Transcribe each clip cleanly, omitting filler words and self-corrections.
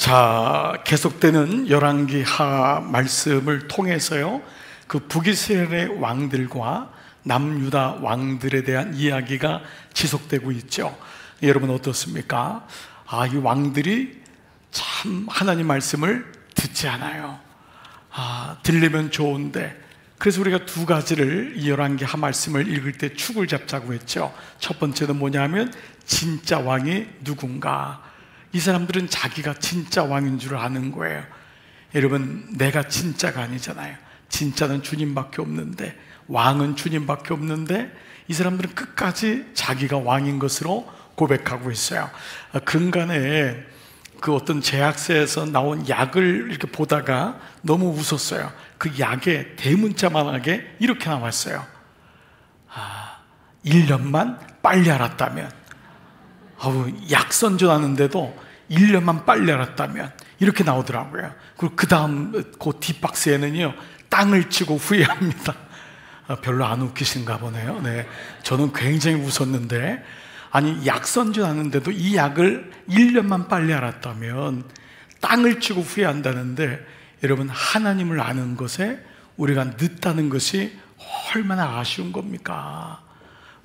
자, 계속되는 열왕기하 말씀을 통해서요, 그 북이스라엘의 왕들과 남유다 왕들에 대한 이야기가 지속되고 있죠. 여러분 어떻습니까? 이 왕들이 참 하나님 말씀을 듣지 않아요. 들리면 좋은데, 그래서 우리가 두 가지를 이 열왕기하 말씀을 읽을 때 축을 잡자고 했죠. 첫 번째는 뭐냐면 진짜 왕이 누군가. 이 사람들은 자기가 진짜 왕인 줄 아는 거예요. 여러분, 내가 진짜가 아니잖아요. 진짜는 주님밖에 없는데, 왕은 주님밖에 없는데, 이 사람들은 끝까지 자기가 왕인 것으로 고백하고 있어요. 근간에 그 어떤 제약서에서 나온 약을 이렇게 보다가 너무 웃었어요. 그 약에 대문자만하게 이렇게 나왔어요. 1년만 빨리 알았다면. 약 선전하는데도 1년만 빨리 알았다면, 이렇게 나오더라고요. 그리고 그 다음 그 뒷박스에는요, 땅을 치고 후회합니다. 별로 안 웃기신가 보네요. 네, 저는 굉장히 웃었는데, 아니, 약 선전하는데도 이 약을 1년만 빨리 알았다면 땅을 치고 후회한다는데, 여러분, 하나님을 아는 것에 우리가 늦다는 것이 얼마나 아쉬운 겁니까?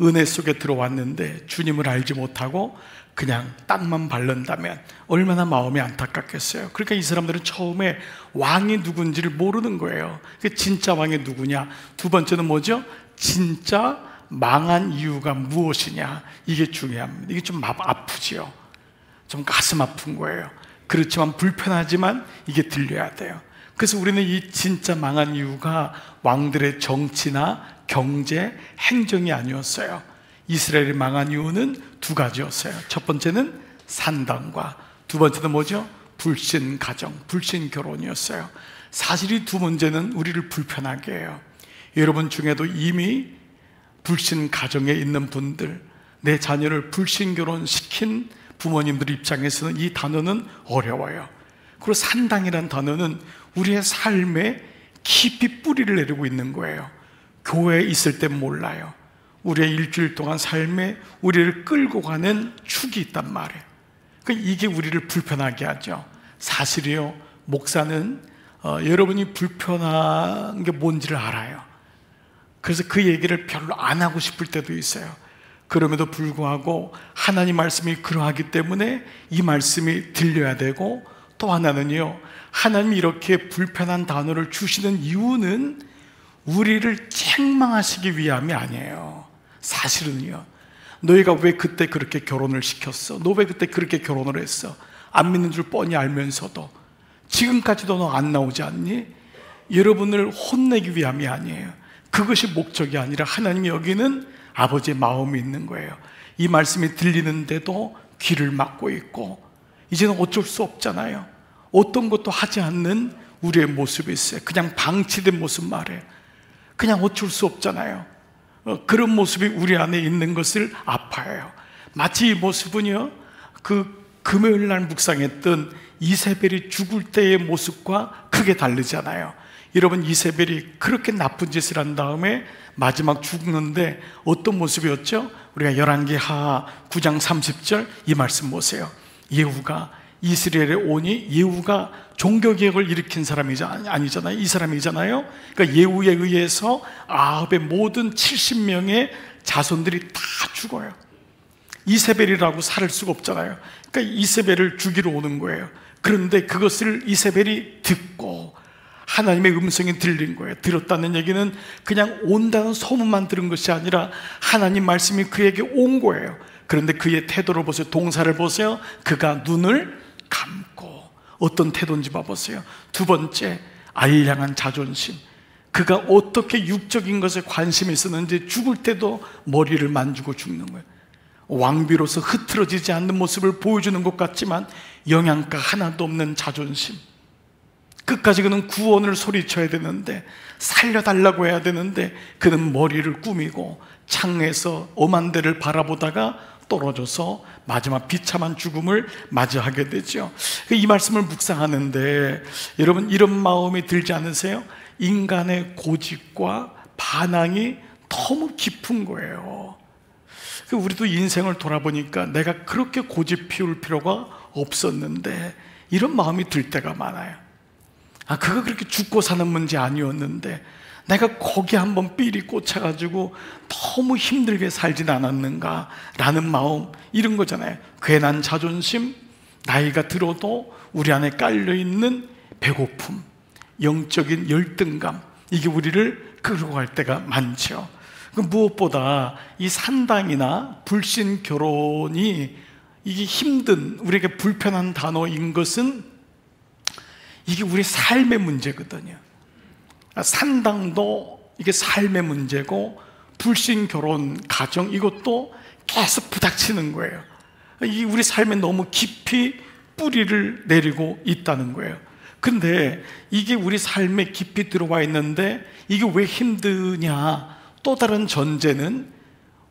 은혜 속에 들어왔는데 주님을 알지 못하고 그냥 땅만 바른다면 얼마나 마음이 안타깝겠어요. 그러니까 이 사람들은 처음에 왕이 누군지를 모르는 거예요. 진짜 왕이 누구냐? 두 번째는 뭐죠? 진짜 망한 이유가 무엇이냐? 이게 중요합니다. 이게 좀 아프지요. 좀 가슴 아픈 거예요. 그렇지만 불편하지만 이게 들려야 돼요. 그래서 우리는 이 진짜 망한 이유가 왕들의 정치나 경제, 행정이 아니었어요. 이스라엘이 망한 이유는 두 가지였어요. 첫 번째는 산당과, 두 번째는 뭐죠? 불신 가정, 불신 결혼이었어요. 사실 이 두 문제는 우리를 불편하게 해요. 여러분 중에도 이미 불신 가정에 있는 분들, 내 자녀를 불신 결혼시킨 부모님들 입장에서는 이 단어는 어려워요. 그리고 산당이라는 단어는 우리의 삶에 깊이 뿌리를 내리고 있는 거예요. 교회에 있을 땐 몰라요. 우리의 일주일 동안 삶에 우리를 끌고 가는 축이 있단 말이에요. 이게 우리를 불편하게 하죠. 사실이요, 목사는 여러분이 불편한 게 뭔지를 알아요. 그래서 그 얘기를 별로 안 하고 싶을 때도 있어요. 그럼에도 불구하고 하나님 말씀이 그러하기 때문에 이 말씀이 들려야 되고, 또 하나는요, 하나님이 이렇게 불편한 단어를 주시는 이유는 우리를 책망하시기 위함이 아니에요. 사실은요, 너희가 왜 그때 그렇게 결혼을 시켰어? 너 왜 그때 그렇게 결혼을 했어? 안 믿는 줄 뻔히 알면서도 지금까지도 너 안 나오지 않니? 여러분을 혼내기 위함이 아니에요. 그것이 목적이 아니라 하나님이 여기는 아버지의 마음이 있는 거예요. 이 말씀이 들리는데도 귀를 막고 있고, 이제는 어쩔 수 없잖아요. 어떤 것도 하지 않는 우리의 모습이 있어요. 그냥 방치된 모습 말이에요. 그냥 어쩔 수 없잖아요. 그런 모습이 우리 안에 있는 것을 아파해요. 마치 이 모습은요, 그 금요일 날 묵상했던 이세벨이 죽을 때의 모습과 크게 다르잖아요. 여러분, 이세벨이 그렇게 나쁜 짓을 한 다음에 마지막 죽는데 어떤 모습이었죠? 우리가 열왕기하 9장 30절 이 말씀 보세요. 예후가, 이스라엘에 오니, 예후가 종교개혁을 일으킨 사람이 아니잖아요. 이 사람이잖아요. 그러니까 예후에 의해서 아합의 모든 70명의 자손들이 다 죽어요. 이세벨이라고 살을 수가 없잖아요. 그러니까 이세벨을 죽이러 오는 거예요. 그런데 그것을 이세벨이 듣고 하나님의 음성이 들린 거예요. 들었다는 얘기는 그냥 온다는 소문만 들은 것이 아니라 하나님 말씀이 그에게 온 거예요. 그런데 그의 태도를 보세요. 동사를 보세요. 그가 눈을 감고. 어떤 태도인지 봐보세요. 두 번째, 알량한 자존심. 그가 어떻게 육적인 것에 관심이 있었는지 죽을 때도 머리를 만지고 죽는 거예요. 왕비로서 흐트러지지 않는 모습을 보여주는 것 같지만 영양가 하나도 없는 자존심. 끝까지 그는 구원을 소리쳐야 되는데, 살려달라고 해야 되는데, 그는 머리를 꾸미고 창에서 엄한 데를 바라보다가 떨어져서 마지막 비참한 죽음을 맞이하게 되죠. 이 말씀을 묵상하는데 여러분, 이런 마음이 들지 않으세요? 인간의 고집과 반항이 너무 깊은 거예요. 우리도 인생을 돌아보니까 내가 그렇게 고집 피울 필요가 없었는데 이런 마음이 들 때가 많아요. 그거 그렇게 죽고 사는 문제 아니었는데 내가 거기 한번 삘이 꽂혀가지고 너무 힘들게 살진 않았는가 라는 마음, 이런 거잖아요. 괜한 자존심, 나이가 들어도 우리 안에 깔려있는 배고픔, 영적인 열등감, 이게 우리를 끌고 갈 때가 많죠. 무엇보다 이 산당이나 불신 결혼이 이게 힘든, 우리에게 불편한 단어인 것은 이게 우리 삶의 문제거든요. 산당도 이게 삶의 문제고, 불신 결혼 가정, 이것도 계속 부닥치는 거예요. 이 우리 삶에 너무 깊이 뿌리를 내리고 있다는 거예요. 근데 이게 우리 삶에 깊이 들어와 있는데 이게 왜 힘드냐? 또 다른 전제는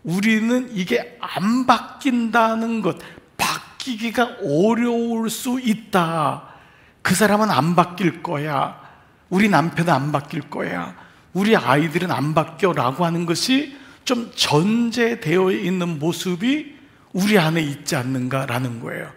우리는 이게 안 바뀐다는 것, 바뀌기가 어려울 수 있다. 그 사람은 안 바뀔 거야, 우리 남편은 안 바뀔 거야, 우리 아이들은 안 바뀌어 라고 하는 것이 좀 전제되어 있는 모습이 우리 안에 있지 않는가라는 거예요.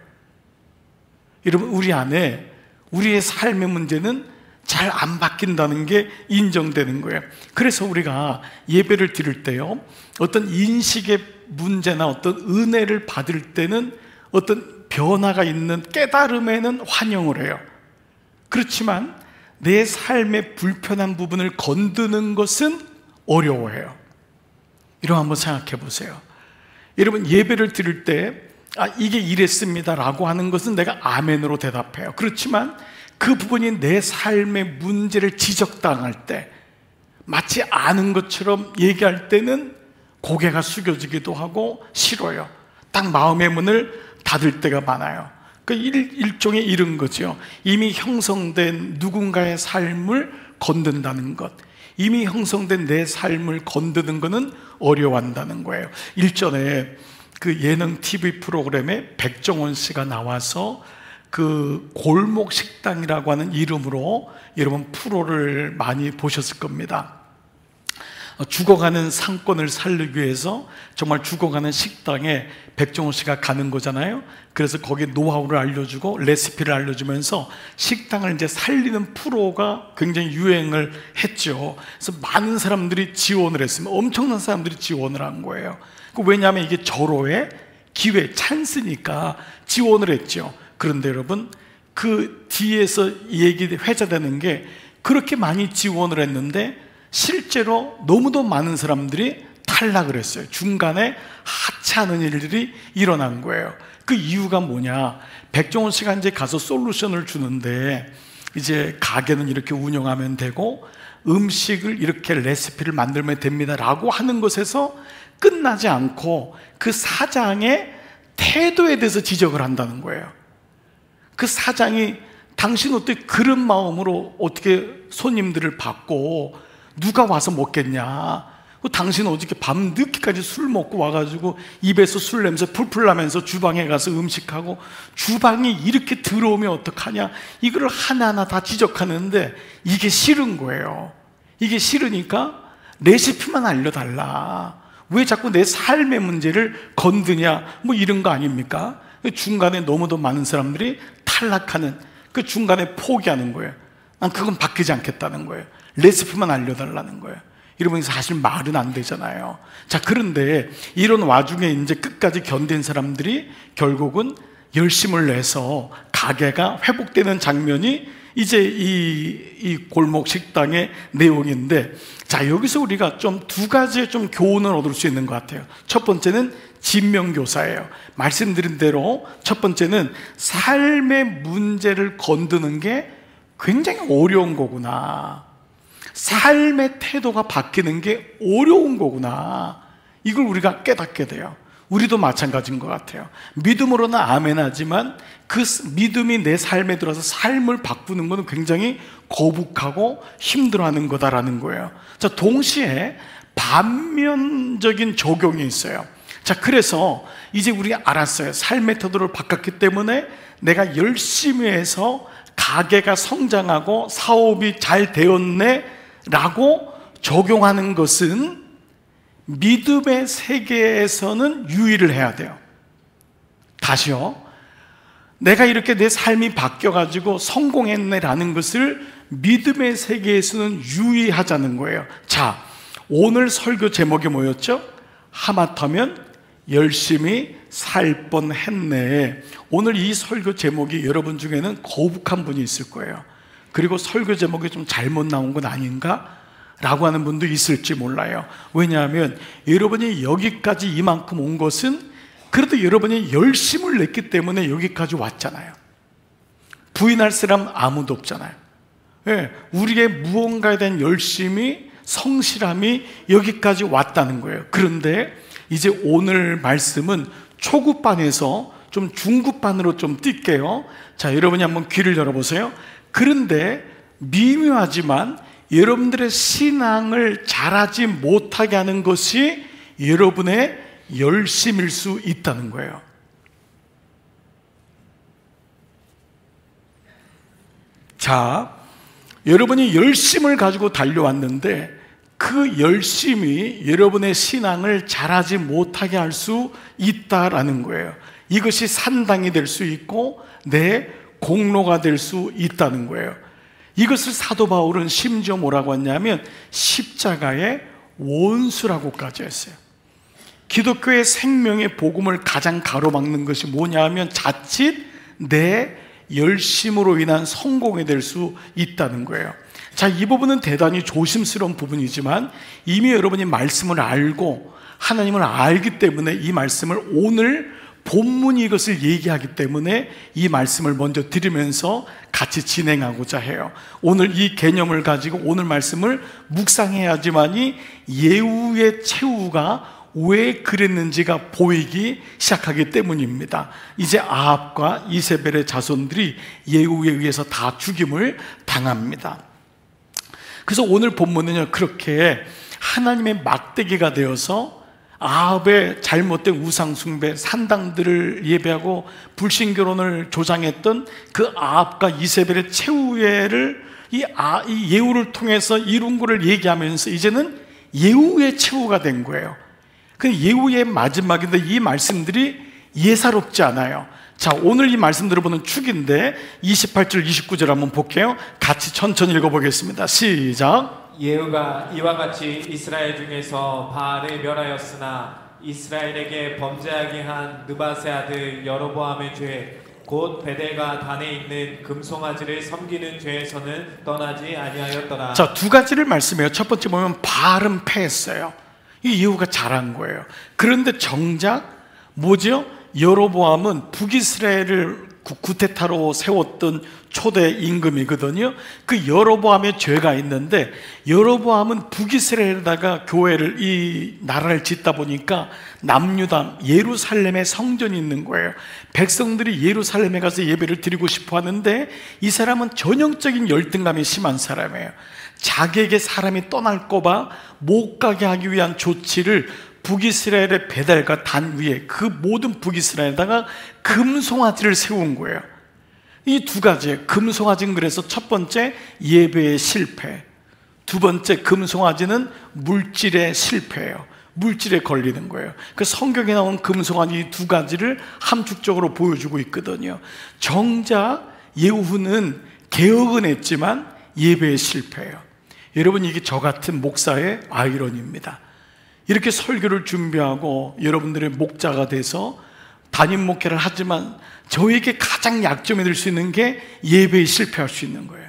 여러분, 우리 안에 우리의 삶의 문제는 잘 안 바뀐다는 게 인정되는 거예요. 그래서 우리가 예배를 드릴 때요, 어떤 인식의 문제나 어떤 은혜를 받을 때는 어떤 변화가 있는 깨달음에는 환영을 해요. 그렇지만 내 삶의 불편한 부분을 건드는 것은 어려워해요. 이런 한번 생각해 보세요. 여러분, 예배를 드릴 때 이게 이랬습니다 라고 하는 것은 내가 아멘으로 대답해요. 그렇지만 그 부분이 내 삶의 문제를 지적당할 때, 마치 아는 것처럼 얘기할 때는 고개가 숙여지기도 하고 싫어요. 딱 마음의 문을 닫을 때가 많아요. 그 일종의 이런 거죠. 이미 형성된 누군가의 삶을 건든다는 것, 이미 형성된 내 삶을 건드는 것은 어려워한다는 거예요. 일전에 그 예능 TV 프로그램에 백종원 씨가 나와서 그 골목 식당이라고 하는 이름으로 여러분 프로를 많이 보셨을 겁니다. 죽어가는 상권을 살리기 위해서 정말 죽어가는 식당에 백종원 씨가 가는 거잖아요. 그래서 거기에 노하우를 알려주고 레시피를 알려주면서 식당을 이제 살리는 프로가 굉장히 유행을 했죠. 그래서 많은 사람들이 지원을 했습니다. 엄청난 사람들이 지원을 한 거예요. 왜냐하면 이게 절호의 기회, 찬스니까 지원을 했죠. 그런데 여러분, 그 뒤에서 회자되는 게, 그렇게 많이 지원을 했는데 실제로 너무도 많은 사람들이 탈락을 했어요. 중간에 하찮은 일들이 일어난 거예요. 그 이유가 뭐냐? 백종원 씨가 이제 가서 솔루션을 주는데, 이제 가게는 이렇게 운영하면 되고 음식을 이렇게 레시피를 만들면 됩니다 라고 하는 것에서 끝나지 않고 그 사장의 태도에 대해서 지적을 한다는 거예요. 그 사장이 당신 어떻게 그런 마음으로 어떻게 손님들을 받고 누가 와서 먹겠냐, 당신 어저께 밤 늦게까지 술 먹고 와가지고 입에서 술 냄새 풀풀 나면서 주방에 가서 음식하고, 주방이 이렇게 들어오면 어떡하냐, 이걸 하나하나 다 지적하는데 이게 싫은 거예요. 이게 싫으니까 레시피만 알려달라, 왜 자꾸 내 삶의 문제를 건드냐, 뭐 이런 거 아닙니까? 중간에 너무도 많은 사람들이 탈락하는, 그 중간에 포기하는 거예요. 난 그건 바뀌지 않겠다는 거예요. 레시피만 알려달라는 거예요. 여러분, 사실 말은 안 되잖아요. 자, 그런데 이런 와중에 이제 끝까지 견딘 사람들이 결국은 열심을 내서 가게가 회복되는 장면이 이제 이 골목 식당의 내용인데, 자, 여기서 우리가 좀 두 가지의 좀 교훈을 얻을 수 있는 것 같아요. 첫 번째는 진명교사예요. 말씀드린 대로 첫 번째는 삶의 문제를 건드는 게 굉장히 어려운 거구나, 삶의 태도가 바뀌는 게 어려운 거구나, 이걸 우리가 깨닫게 돼요. 우리도 마찬가지인 것 같아요. 믿음으로는 아멘하지만 그 믿음이 내 삶에 들어서 삶을 바꾸는 것은 굉장히 거북하고 힘들어하는 거다라는 거예요. 자, 동시에 반면적인 적용이 있어요. 자, 그래서 이제 우리가 알았어요. 삶의 태도를 바꿨기 때문에 내가 열심히 해서 가게가 성장하고 사업이 잘 되었네 라고 적용하는 것은 믿음의 세계에서는 유의를 해야 돼요. 다시요, 내가 이렇게 내 삶이 바뀌어가지고 성공했네라는 것을 믿음의 세계에서는 유의하자는 거예요. 자, 오늘 설교 제목이 뭐였죠? 하마터면 열심히 살 뻔했네. 오늘 이 설교 제목이 여러분 중에는 거북한 분이 있을 거예요. 그리고 설교 제목이 좀 잘못 나온 건 아닌가? 라고 하는 분도 있을지 몰라요. 왜냐하면 여러분이 여기까지 이만큼 온 것은 그래도 여러분이 열심을 냈기 때문에 여기까지 왔잖아요. 부인할 사람 아무도 없잖아요. 네, 우리의 무언가에 대한 열심이, 성실함이 여기까지 왔다는 거예요. 그런데 이제 오늘 말씀은 초급반에서 좀 중급반으로 좀 뛸게요. 자, 여러분이 한번 귀를 열어보세요. 그런데 미묘하지만 여러분들의 신앙을 잘하지 못하게 하는 것이 여러분의 열심일 수 있다는 거예요. 자, 여러분이 열심을 가지고 달려왔는데 그 열심이 여러분의 신앙을 잘하지 못하게 할 수 있다라는 거예요. 이것이 산당이 될 수 있고 내 공로가 될 수 있다는 거예요. 이것을 사도 바울은 심지어 뭐라고 했냐면 십자가의 원수라고까지 했어요. 기독교의 생명의 복음을 가장 가로막는 것이 뭐냐 하면 자칫 내 열심으로 인한 성공이 될 수 있다는 거예요. 자, 이 부분은 대단히 조심스러운 부분이지만 이미 여러분이 말씀을 알고 하나님을 알기 때문에 이 말씀을 오늘 본문이 이것을 얘기하기 때문에 이 말씀을 먼저 드리면서 같이 진행하고자 해요. 오늘 이 개념을 가지고 오늘 말씀을 묵상해야지만이 예후의 최후가 왜 그랬는지가 보이기 시작하기 때문입니다. 이제 아합과 이세벨의 자손들이 예후에 의해서 다 죽임을 당합니다. 그래서 오늘 본문은요, 그렇게 하나님의 막대기가 되어서 아합의 잘못된 우상숭배, 산당들을 예배하고 불신결혼을 조장했던 그 아합과 이세벨의 최후를 이 예후를 통해서 이룬 것을 얘기하면서 이제는 예후의 최후가 된 거예요. 그 예후의 마지막인데 이 말씀들이 예사롭지 않아요. 자, 오늘 이 말씀 들어보는 축인데 28절 29절 한번 볼게요. 같이 천천히 읽어보겠습니다. 시작. 예후가 이와 같이 이스라엘 중에서 바알을 멸하였으나 이스라엘에게 범죄하게 한 느밧의 아들 여로보암의 죄 곧 베델과 단에 있는 금송아지를 섬기는 죄에서는 떠나지 아니하였더라. 자, 두 가지를 말씀해요. 첫 번째 보면 바알은 패했어요. 이 예후가 잘한 거예요. 그런데 정작 뭐죠? 여로보암은 북이스라엘을 구테타로 세웠던 초대 임금이거든요. 그 여로보암의 죄가 있는데 여로보암은 북이스라엘에다가 교회를 이 나라를 짓다 보니까 남유다 예루살렘에 성전이 있는 거예요. 백성들이 예루살렘에 가서 예배를 드리고 싶어 하는데 이 사람은 전형적인 열등감이 심한 사람이에요. 자기에게 사람이 떠날까 봐 못 가게 하기 위한 조치를 북이스라엘의 베델과 단 위에 그 모든 북이스라엘에다가 금송아지를 세운 거예요. 이 두 가지, 금송아지는 그래서 첫 번째 예배의 실패, 두 번째 금송아지는 물질의 실패예요. 물질에 걸리는 거예요. 그 성경에 나온 금송아지 두 가지를 함축적으로 보여주고 있거든요. 정작 예후는 개혁은 했지만 예배의 실패예요. 여러분, 이게 저 같은 목사의 아이러니입니다. 이렇게 설교를 준비하고 여러분들의 목자가 돼서 담임 목회를 하지만 저에게 가장 약점이 될 수 있는 게 예배에 실패할 수 있는 거예요.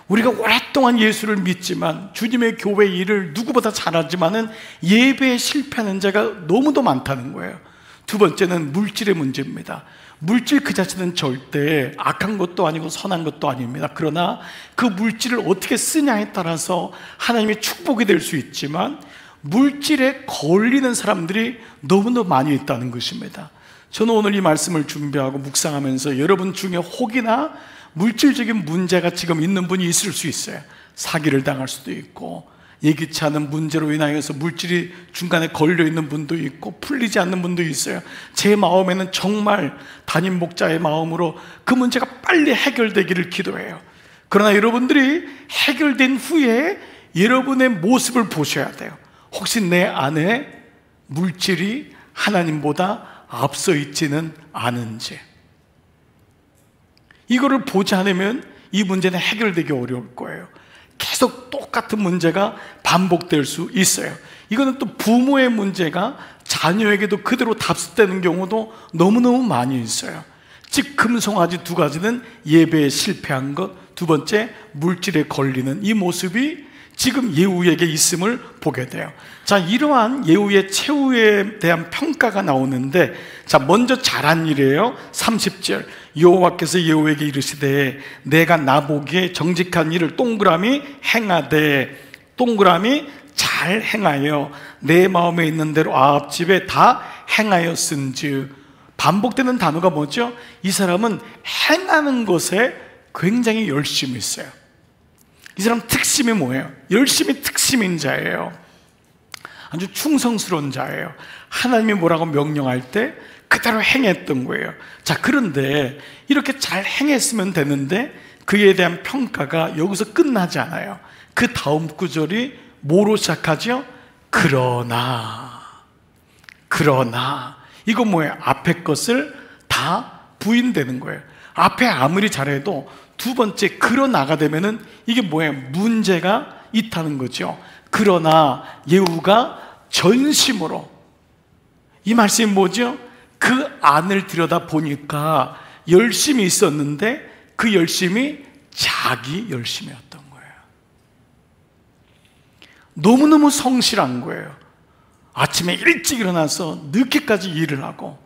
우리가 오랫동안 예수를 믿지만 주님의 교회 일을 누구보다 잘하지만은 예배에 실패하는 자가 너무도 많다는 거예요. 두 번째는 물질의 문제입니다. 물질 그 자체는 절대 악한 것도 아니고 선한 것도 아닙니다. 그러나 그 물질을 어떻게 쓰냐에 따라서 하나님의 축복이 될 수 있지만 물질에 걸리는 사람들이 너무나 많이 있다는 것입니다. 저는 오늘 이 말씀을 준비하고 묵상하면서 여러분 중에 혹이나 물질적인 문제가 지금 있는 분이 있을 수 있어요. 사기를 당할 수도 있고 예기치 않은 문제로 인하여서 물질이 중간에 걸려있는 분도 있고 풀리지 않는 분도 있어요. 제 마음에는 정말 담임 목자의 마음으로 그 문제가 빨리 해결되기를 기도해요. 그러나 여러분들이 해결된 후에 여러분의 모습을 보셔야 돼요. 혹시 내 안에 물질이 하나님보다 앞서 있지는 않은지. 이거를 보지 않으면 이 문제는 해결되기 어려울 거예요. 계속 똑같은 문제가 반복될 수 있어요. 이거는 또 부모의 문제가 자녀에게도 그대로 답습되는 경우도 너무너무 많이 있어요. 즉 금송아지 두 가지는 예배에 실패한 것, 두 번째 물질에 걸리는 이 모습이 지금 예후에게 있음을 보게 돼요. 자, 이러한 예후의 최후에 대한 평가가 나오는데, 자, 먼저 잘한 일이에요. 30절 여호와께서 예후에게 이르시되 내가 나보기에 정직한 일을 동그라미 행하되, 동그라미 잘 행하여 내 마음에 있는 대로 아합 집에 다 행하였은즉. 반복되는 단어가 뭐죠? 이 사람은 행하는 것에 굉장히 열심히 있어요. 이 사람 특심이 뭐예요? 열심히 특심인 자예요. 아주 충성스러운 자예요. 하나님이 뭐라고 명령할 때 그대로 행했던 거예요. 자, 그런데 이렇게 잘 행했으면 되는데 그에 대한 평가가 여기서 끝나지 않아요. 그 다음 구절이 뭐로 시작하죠? 그러나 이거 뭐예요? 앞에 것을 다 부인되는 거예요. 앞에 아무리 잘해도 두 번째 그러나가 되면은 이게 뭐예요? 문제가 있다는 거죠. 그러나 예후가 전심으로, 이 말씀이 뭐죠? 그 안을 들여다 보니까 열심이 있었는데 그 열심이 자기 열심이었던 거예요. 너무너무 성실한 거예요. 아침에 일찍 일어나서 늦게까지 일을 하고,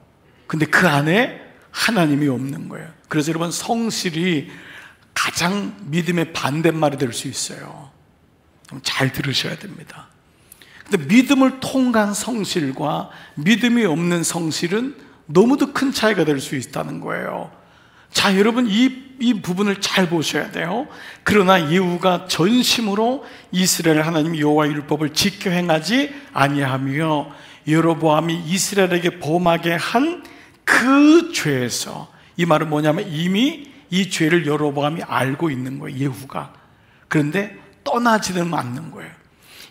근데 그 안에 하나님이 없는 거예요. 그래서 여러분, 성실이 가장 믿음의 반대말이 될 수 있어요. 잘 들으셔야 됩니다. 근데 믿음을 통한 성실과 믿음이 없는 성실은 너무도 큰 차이가 될 수 있다는 거예요. 자, 여러분, 이 부분을 잘 보셔야 돼요. 그러나 예후가 전심으로 이스라엘 하나님 여호와의 율법을 지켜 행하지 아니하며 여로보암이 이스라엘에게 범하게 한 그 죄에서, 이 말은 뭐냐면 이미 이 죄를 여로보암이 알고 있는 거예요, 예후가. 그런데 떠나지는 않는 거예요.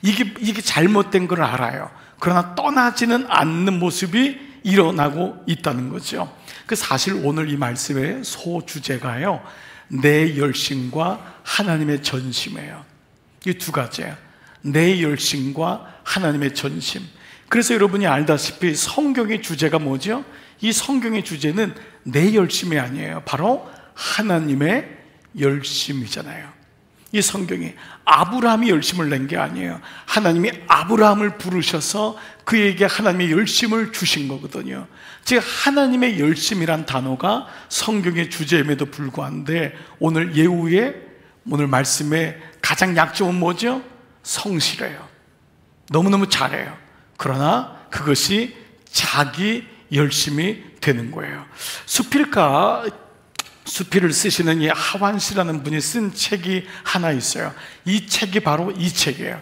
이게 잘못된 걸 알아요. 그러나 떠나지는 않는 모습이 일어나고 있다는 거죠. 그 사실 오늘 이 말씀의 소주제가요, 내 열심과 하나님의 전심이에요. 이 두 가지예요. 내 열심과 하나님의 전심. 그래서 여러분이 알다시피 성경의 주제가 뭐죠? 이 성경의 주제는 내 열심이 아니에요. 바로 하나님의 열심이잖아요. 이 성경이 아브라함이 열심을 낸 게 아니에요. 하나님이 아브라함을 부르셔서 그에게 하나님의 열심을 주신 거거든요. 즉 하나님의 열심이란 단어가 성경의 주제임에도 불구한데 오늘 예후의 오늘 말씀의 가장 약점은 뭐죠? 성실해요. 너무너무 잘해요. 그러나 그것이 자기 열심이 되는 거예요. 수필을 쓰시는 이 하완 씨라는 분이 쓴 책이 하나 있어요. 이 책이 바로 이 책이에요.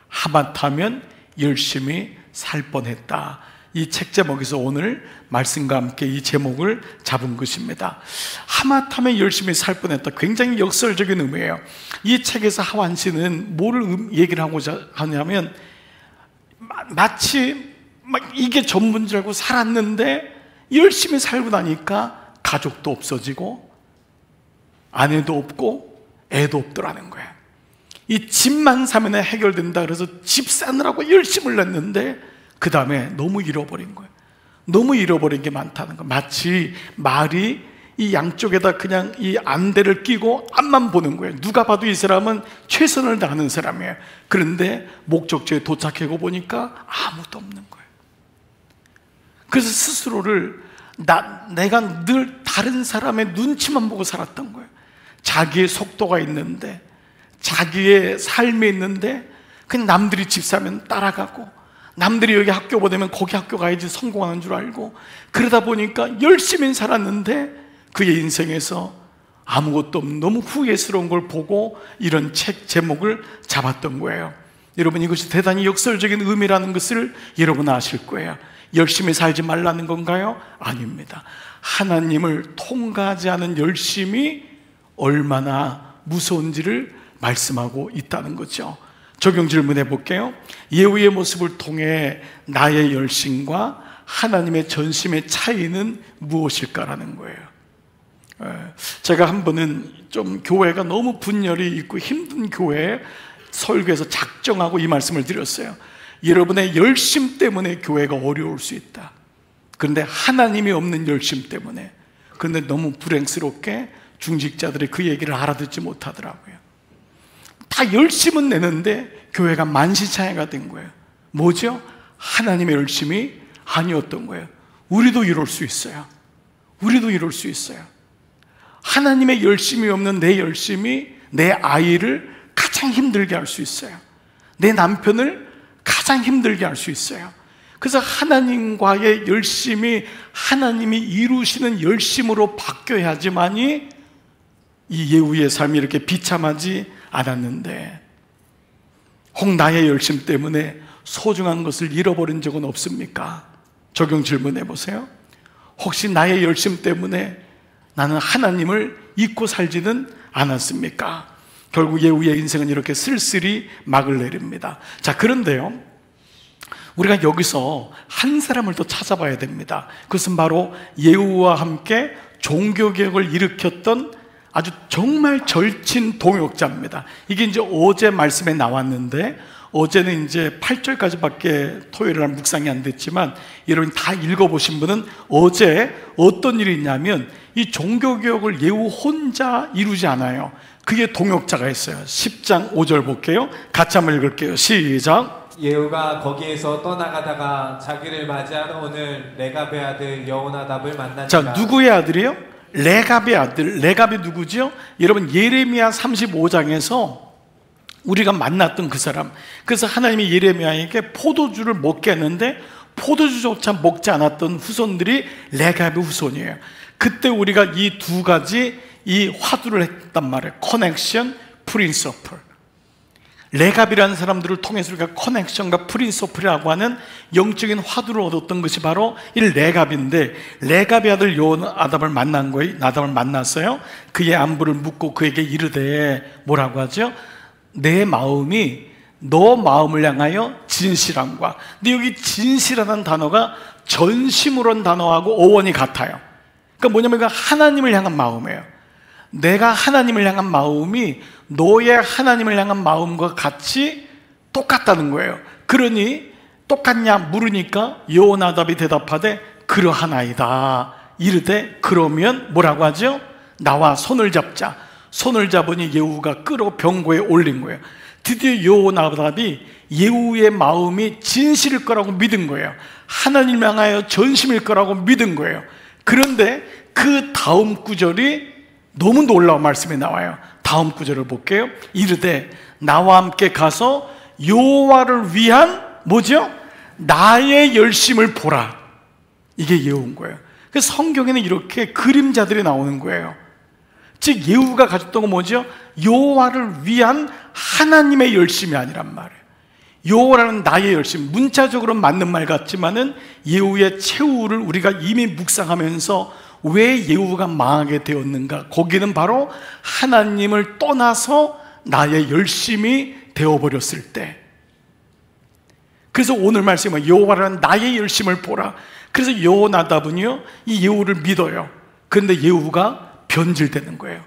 하마터면 열심히 살 뻔했다. 이 책 제목에서 오늘 말씀과 함께 이 제목을 잡은 것입니다. 하마터면 열심히 살 뻔했다. 굉장히 역설적인 의미예요. 이 책에서 하완 씨는 뭐를 얘기를 하고자 하냐면, 마치 이게 전부인 줄 알고 살았는데 열심히 살고 나니까 가족도 없어지고 아내도 없고 애도 없더라는 거예요. 이 집만 사면 해결된다 그래서 집 사느라고 열심을 냈는데 그 다음에 너무 잃어버린 거예요. 너무 잃어버린 게 많다는 거예요. 마치 말이 이 양쪽에다 그냥 이 안대를 끼고 앞만 보는 거예요. 누가 봐도 이 사람은 최선을 다하는 사람이에요. 그런데 목적지에 도착하고 보니까 아무도 없는 거예요. 그래서 스스로를 내가 늘 다른 사람의 눈치만 보고 살았던 거예요. 자기의 속도가 있는데, 자기의 삶이 있는데 그냥 남들이 집 사면 따라가고, 남들이 여기 학교 보내면 거기 학교 가야지 성공하는 줄 알고, 그러다 보니까 열심히 살았는데 그의 인생에서 아무것도 없는 너무 후회스러운 걸 보고 이런 책 제목을 잡았던 거예요. 여러분, 이것이 대단히 역설적인 의미라는 것을 여러분 아실 거예요. 열심히 살지 말라는 건가요? 아닙니다. 하나님을 통과하지 않은 열심이 얼마나 무서운지를 말씀하고 있다는 거죠. 적용 질문해 볼게요. 예후의 모습을 통해 나의 열심과 하나님의 전심의 차이는 무엇일까라는 거예요. 제가 한 번은 좀 교회가 너무 분열이 있고 힘든 교회에 설교에서 작정하고 이 말씀을 드렸어요. 여러분의 열심 때문에 교회가 어려울 수 있다. 그런데 하나님이 없는 열심 때문에. 그런데 너무 불행스럽게 중직자들이 그 얘기를 알아듣지 못하더라고요. 다 열심은 내는데 교회가 만시창이가 된 거예요. 뭐죠? 하나님의 열심이 아니었던 거예요. 우리도 이럴 수 있어요. 우리도 이럴 수 있어요. 하나님의 열심이 없는 내 열심이 내 아이를 가장 힘들게 할 수 있어요. 내 남편을 가장 힘들게 할 수 있어요. 그래서 하나님과의 열심이 하나님이 이루시는 열심으로 바뀌어야지만이 이 예후의 삶이 이렇게 비참하지 않았는데, 혹 나의 열심 때문에 소중한 것을 잃어버린 적은 없습니까? 적용 질문해 보세요. 혹시 나의 열심 때문에 나는 하나님을 잊고 살지는 않았습니까? 결국 예후의 인생은 이렇게 쓸쓸히 막을 내립니다. 자, 그런데요, 우리가 여기서 한 사람을 더 찾아봐야 됩니다. 그것은 바로 예후와 함께 종교개혁을 일으켰던 아주 정말 절친 동역자입니다. 이게 이제 어제 말씀에 나왔는데, 어제는 이제 8절까지밖에 토요일 날 묵상이 안 됐지만 여러분 다 읽어보신 분은 어제 어떤 일이 있냐면, 이 종교개혁을 예후 혼자 이루지 않아요. 그게 동역자가 있어요. 10장 5절 볼게요. 같이 한번 읽을게요. 시작. 예후가 거기에서 떠나가다가 자기를 맞이하러 오는 레갑의 아들 여호나답을 만나니라. 자, 누구의 아들이요? 레갑의 아들. 레갑이 누구죠? 여러분 예레미야 35장에서 우리가 만났던 그 사람. 그래서 하나님이 예레미야에게 포도주를 먹게 했는데 포도주조차 먹지 않았던 후손들이 레갑의 후손이에요. 그때 우리가 이 두 가지 이 화두를 했단 말이에요. 커넥션, 프린서플. 레갑이라는 사람들을 통해서 우리가 커넥션과 프린서플이라고 하는 영적인 화두를 얻었던 것이 바로 이 레갑인데, 레갑의 아들 여호나답을 만난 거예요. 나답을 만났어요. 그의 안부를 묻고 그에게 이르되, 뭐라고 하죠? 내 마음이 너 마음을 향하여 진실함과. 근데 여기 진실하다는 단어가 전심으로는 단어하고 어원이 같아요. 그러니까 뭐냐면 이거 하나님을 향한 마음이에요. 내가 하나님을 향한 마음이 너의 하나님을 향한 마음과 같이 똑같다는 거예요. 그러니 똑같냐 물으니까 여호나답이 대답하되 그러하나이다. 이르되 그러면 뭐라고 하죠? 나와 손을 잡자. 손을 잡으니 예후가 끌어 병고에 올린 거예요. 드디어 여호나답이 예후의 마음이 진실일 거라고 믿은 거예요. 하나님 향하여 전심일 거라고 믿은 거예요. 그런데 그 다음 구절이 너무 놀라운 말씀이 나와요. 다음 구절을 볼게요. 이르되 나와 함께 가서 여호와를 위한 뭐죠? 나의 열심을 보라. 이게 예후인 거예요. 그래서 성경에는 이렇게 그림자들이 나오는 거예요. 즉 예후가 가졌던 건 뭐죠? 여호와를 위한 하나님의 열심이 아니란 말이에요. 여호와라는 나의 열심, 문자적으로 맞는 말 같지만은 예후의 최후를 우리가 이미 묵상하면서 왜 예후가 망하게 되었는가? 거기는 바로 하나님을 떠나서 나의 열심이 되어버렸을 때. 그래서 오늘 말씀은 여호와라는 나의 열심을 보라. 그래서 여호나답은요 이 예후를 믿어요. 그런데 예후가 변질되는 거예요.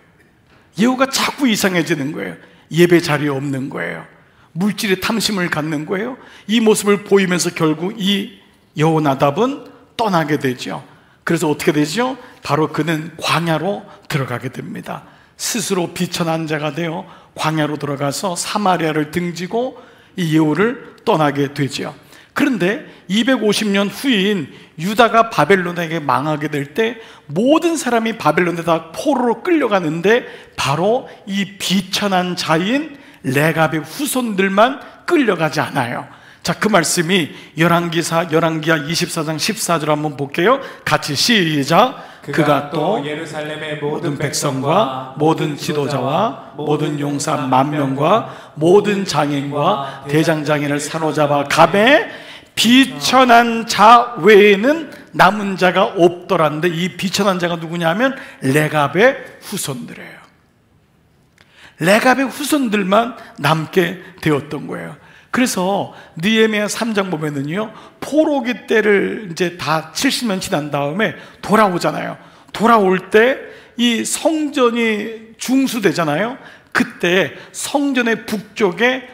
예후가 자꾸 이상해지는 거예요. 예배 자리에 없는 거예요. 물질의 탐심을 갖는 거예요. 이 모습을 보이면서 결국 이 여호나답은 떠나게 되죠. 그래서 어떻게 되죠? 바로 그는 광야로 들어가게 됩니다. 스스로 비천한 자가 되어 광야로 들어가서 사마리아를 등지고 이 예후를 떠나게 되죠. 그런데 250년 후인 유다가 바벨론에게 망하게 될 때 모든 사람이 바벨론에 다 포로로 끌려가는데 바로 이 비천한 자인 레갑의 후손들만 끌려가지 않아요. 자, 그 말씀이 열왕기하 24장 14절 한번 볼게요. 같이 시작. 그가 또 예루살렘의 모든 백성과 모든 지도자와 모든 용사 10,000명과 모든 장인과 대장장인을 사로잡아 가매 비천한 자 외에는 남은 자가 없더라는데, 이 비천한 자가 누구냐면 레갑의 후손들이에요. 레갑의 후손들만 남게 되었던 거예요. 그래서 느헤미야 3장 보면은요, 포로기 때를 이제 다 70년 지난 다음에 돌아오잖아요. 돌아올 때 이 성전이 중수되잖아요. 그때 성전의 북쪽에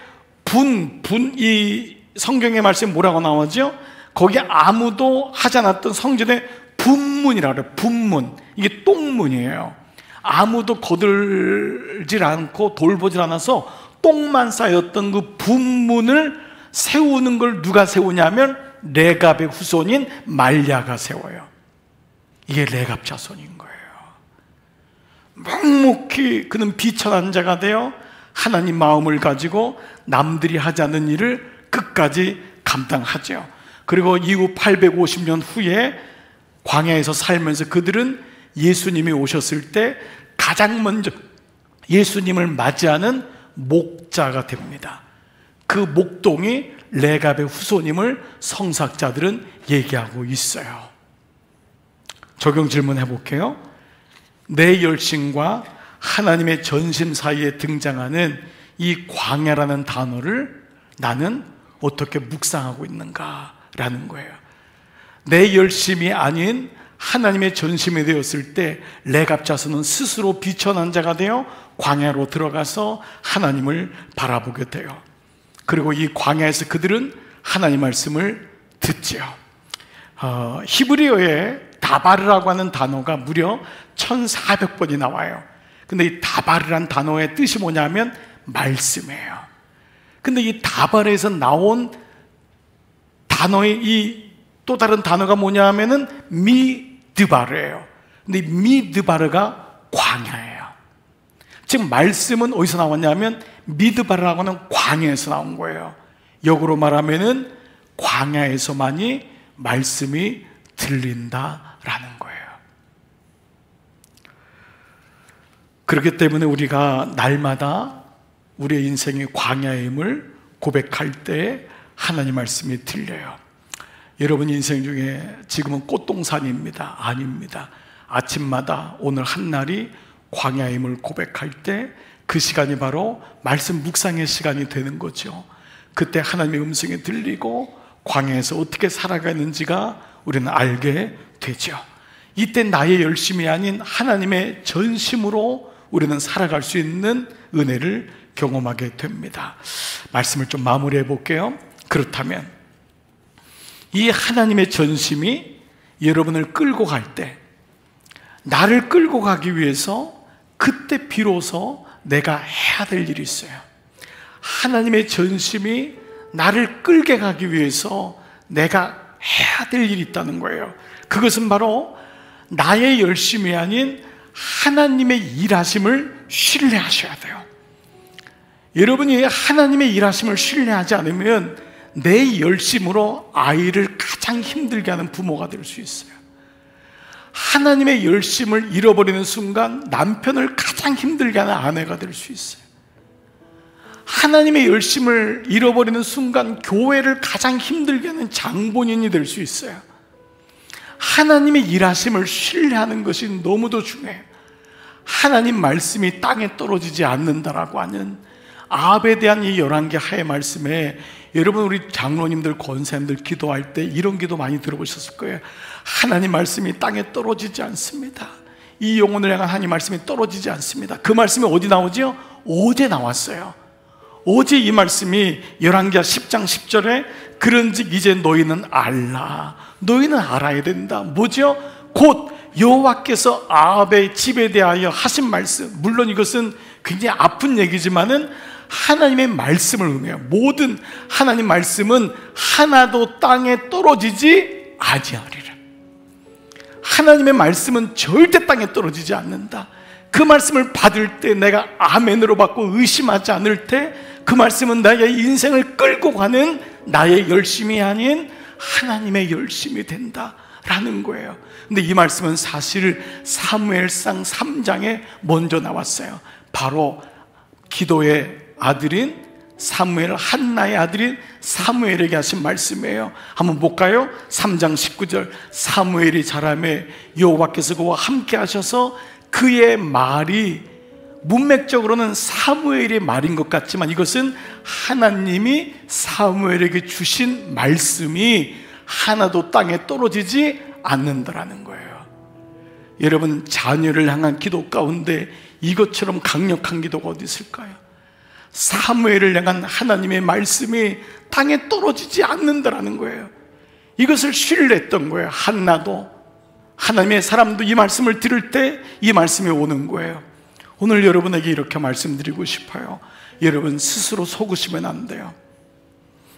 이 성경의 말씀이 뭐라고 나오죠? 거기에 아무도 하지 않았던 성전의 분문이라고 그래요. 분문. 이게 똥문이에요. 아무도 거들질 않고 돌보질 않아서 똥만 쌓였던 그 분문을 세우는 걸 누가 세우냐면 레갑의 후손인 말랴가 세워요. 이게 레갑 자손인 거예요. 묵묵히 그는 비천한 자가 되어 하나님 마음을 가지고 남들이 하지 않는 일을 끝까지 감당하죠. 그리고 이후 850년 후에 광야에서 살면서 그들은 예수님이 오셨을 때 가장 먼저 예수님을 맞이하는 목자가 됩니다. 그 목동이 레갑의 후손임을 성사학자들은 얘기하고 있어요. 적용 질문해 볼게요. 내 열심과 하나님의 전심 사이에 등장하는 이 광야라는 단어를 나는 어떻게 묵상하고 있는가라는 거예요. 내 열심이 아닌 하나님의 전심이 되었을 때 레갑 자손은 스스로 비천한 자가 되어 광야로 들어가서 하나님을 바라보게 돼요. 그리고 이 광야에서 그들은 하나님 말씀을 듣지요. 히브리어에 다바르라고 하는 단어가 무려 1400번이 나와요. 근데 이 다바르란 단어의 뜻이 뭐냐면 말씀이에요. 근데 이 다바르에서 나온 단어의 이 또 다른 단어가 뭐냐 하면은 미드바르예요. 근데 이 미드바르가 광야예요. 즉 말씀은 어디서 나왔냐면 미드바르라고 하는 광야에서 나온 거예요. 역으로 말하면은 광야에서만이 말씀이 들린다라는 거예요. 그렇기 때문에 우리가 날마다 우리의 인생의 광야임을 고백할 때 하나님 말씀이 들려요. 여러분 인생 중에 지금은 꽃동산입니다. 아닙니다. 아침마다 오늘 한날이 광야임을 고백할 때 그 시간이 바로 말씀 묵상의 시간이 되는 거죠. 그때 하나님의 음성이 들리고 광야에서 어떻게 살아가는지가 우리는 알게 되죠. 이때 나의 열심이 아닌 하나님의 전심으로 우리는 살아갈 수 있는 은혜를 경험하게 됩니다. 말씀을 좀 마무리해 볼게요. 그렇다면 이 하나님의 전심이 여러분을 끌고 갈 때, 나를 끌고 가기 위해서 그때 비로소 내가 해야 될 일이 있어요. 하나님의 전심이 나를 끌게 가기 위해서 내가 해야 될 일이 있다는 거예요. 그것은 바로 나의 열심이 아닌 하나님의 일하심을 신뢰하셔야 돼요. 여러분이 하나님의 일하심을 신뢰하지 않으면 내 열심으로 아이를 가장 힘들게 하는 부모가 될 수 있어요. 하나님의 열심을 잃어버리는 순간 남편을 가장 힘들게 하는 아내가 될 수 있어요. 하나님의 열심을 잃어버리는 순간 교회를 가장 힘들게 하는 장본인이 될 수 있어요. 하나님의 일하심을 신뢰하는 것이 너무도 중요해요. 하나님 말씀이 땅에 떨어지지 않는다라고 하는 아합에 대한 이 11개 하의 말씀에 여러분 우리 장로님들 권사님들 기도할 때 이런 기도 많이 들어보셨을 거예요. 하나님 말씀이 땅에 떨어지지 않습니다. 이 영혼을 향한 하나님 말씀이 떨어지지 않습니다. 그 말씀이 어디 나오죠? 어제 나왔어요. 어제 이 말씀이 열왕기하 10장 10절에 그런즉 이제 너희는 알라. 너희는 알아야 된다. 뭐죠? 곧 여호와께서 아합의 집에 대하여 하신 말씀. 물론 이것은 굉장히 아픈 얘기지만은 하나님의 말씀을 의미해요. 모든 하나님 말씀은 하나도 땅에 떨어지지 아니하리라. 하나님의 말씀은 절대 땅에 떨어지지 않는다. 그 말씀을 받을 때 내가 아멘으로 받고 의심하지 않을 때 그 말씀은 나의 인생을 끌고 가는 나의 열심이 아닌 하나님의 열심이 된다라는 거예요. 근데 이 말씀은 사실 사무엘상 3장에 먼저 나왔어요. 바로 기도의 아들인 사무엘, 한나의 아들인 사무엘에게 하신 말씀이에요. 한번 볼까요? 3장 19절 사무엘이 자라매 여호와께서 그와 함께 하셔서 그의 말이 문맥적으로는 사무엘의 말인 것 같지만 이것은 하나님이 사무엘에게 주신 말씀이 하나도 땅에 떨어지지 않는다라는 거예요. 여러분, 자녀를 향한 기도 가운데 이것처럼 강력한 기도가 어디 있을까요? 사무엘을 향한 하나님의 말씀이 땅에 떨어지지 않는다라는 거예요. 이것을 신뢰했던 거예요. 한나도, 하나님의 사람도 이 말씀을 들을 때 이 말씀이 오는 거예요. 오늘 여러분에게 이렇게 말씀드리고 싶어요. 여러분, 스스로 속으시면 안 돼요.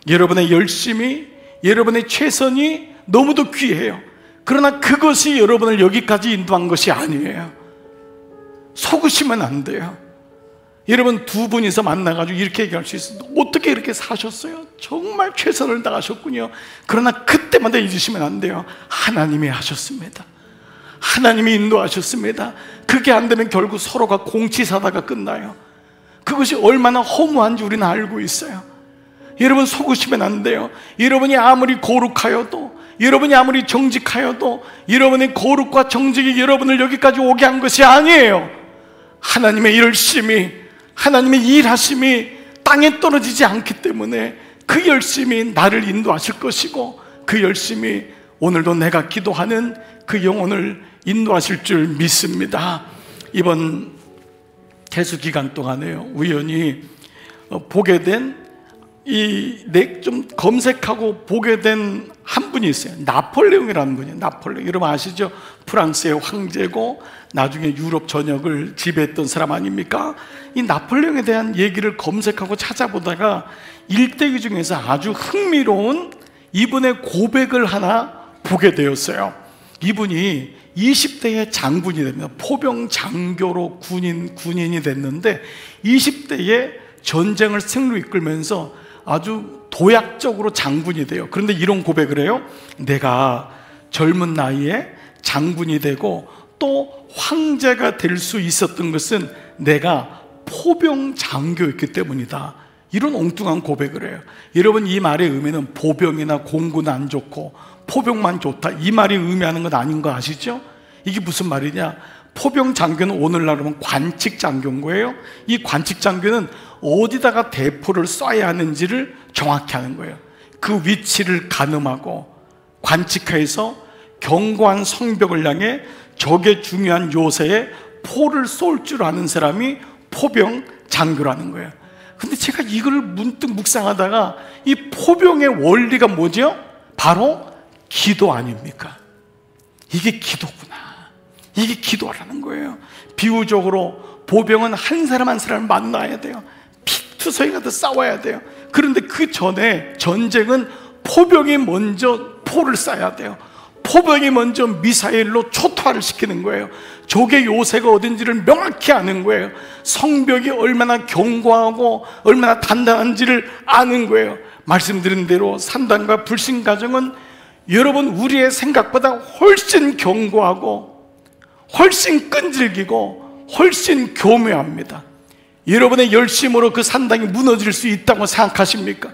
여러분의 열심이, 여러분의 최선이 너무도 귀해요. 그러나 그것이 여러분을 여기까지 인도한 것이 아니에요. 속으시면 안 돼요. 여러분, 두 분이서 만나가지고 이렇게 얘기할 수 있어요. 어떻게 이렇게 사셨어요? 정말 최선을 다하셨군요. 그러나 그때마다 잊으시면 안 돼요. 하나님이 하셨습니다. 하나님이 인도하셨습니다. 그게 안 되면 결국 서로가 공치사다가 끝나요. 그것이 얼마나 허무한지 우리는 알고 있어요. 여러분, 속으시면 안 돼요. 여러분이 아무리 거룩하여도, 여러분이 아무리 정직하여도 여러분의 거룩과 정직이 여러분을 여기까지 오게 한 것이 아니에요. 하나님의 열심이, 하나님의 일하심이 땅에 떨어지지 않기 때문에 그 열심이 나를 인도하실 것이고, 그 열심이 오늘도 내가 기도하는 그 영혼을 인도하실 줄 믿습니다. 이번 개수 기간 동안에요, 우연히 보게 된 좀 검색하고 보게 된 한 분이 있어요. 나폴레옹이라는 분이에요. 나폴레옹, 여러분 아시죠? 프랑스의 황제고 나중에 유럽 전역을 지배했던 사람 아닙니까? 이 나폴레옹에 대한 얘기를 검색하고 찾아보다가 일대기 중에서 아주 흥미로운 이분의 고백을 하나 보게 되었어요. 이분이 20대에 장군이 됩니다. 포병 장교로 군인이 됐는데 20대에 전쟁을 승리로 이끌면서 아주 도약적으로 장군이 돼요. 그런데 이런 고백을 해요. 내가 젊은 나이에 장군이 되고 또 황제가 될 수 있었던 것은 내가 포병 장교였기 때문이다. 이런 엉뚱한 고백을 해요. 여러분, 이 말의 의미는 보병이나 공군은 안 좋고 포병만 좋다, 이 말이 의미하는 건 아닌 거 아시죠? 이게 무슨 말이냐? 포병 장교는 오늘날 하면 관측 장교인 거예요. 이 관측 장교는 어디다가 대포를 쏴야 하는지를 정확히 하는 거예요. 그 위치를 가늠하고 관측해서 견고한 성벽을 향해 적의 중요한 요새에 포를 쏠 줄 아는 사람이 포병 장교라는 거예요. 근데 제가 이걸 문득 묵상하다가 이 포병의 원리가 뭐죠? 바로 기도 아닙니까? 이게 기도구나. 이게 기도라는 거예요. 비유적으로 보병은 한 사람 한 사람을 만나야 돼요. 피투성이 가듯 싸워야 돼요. 그런데 그 전에 전쟁은 포병이 먼저 포를 쏴야 돼요. 포병이 먼저 미사일로 초토화를 시키는 거예요. 적의 요새가 어딘지를 명확히 아는 거예요. 성벽이 얼마나 견고하고 얼마나 단단한지를 아는 거예요. 말씀드린 대로 산단과 불신가정은 여러분, 우리의 생각보다 훨씬 견고하고 훨씬 끈질기고 훨씬 교묘합니다. 여러분의 열심으로 그 산당이 무너질 수 있다고 생각하십니까?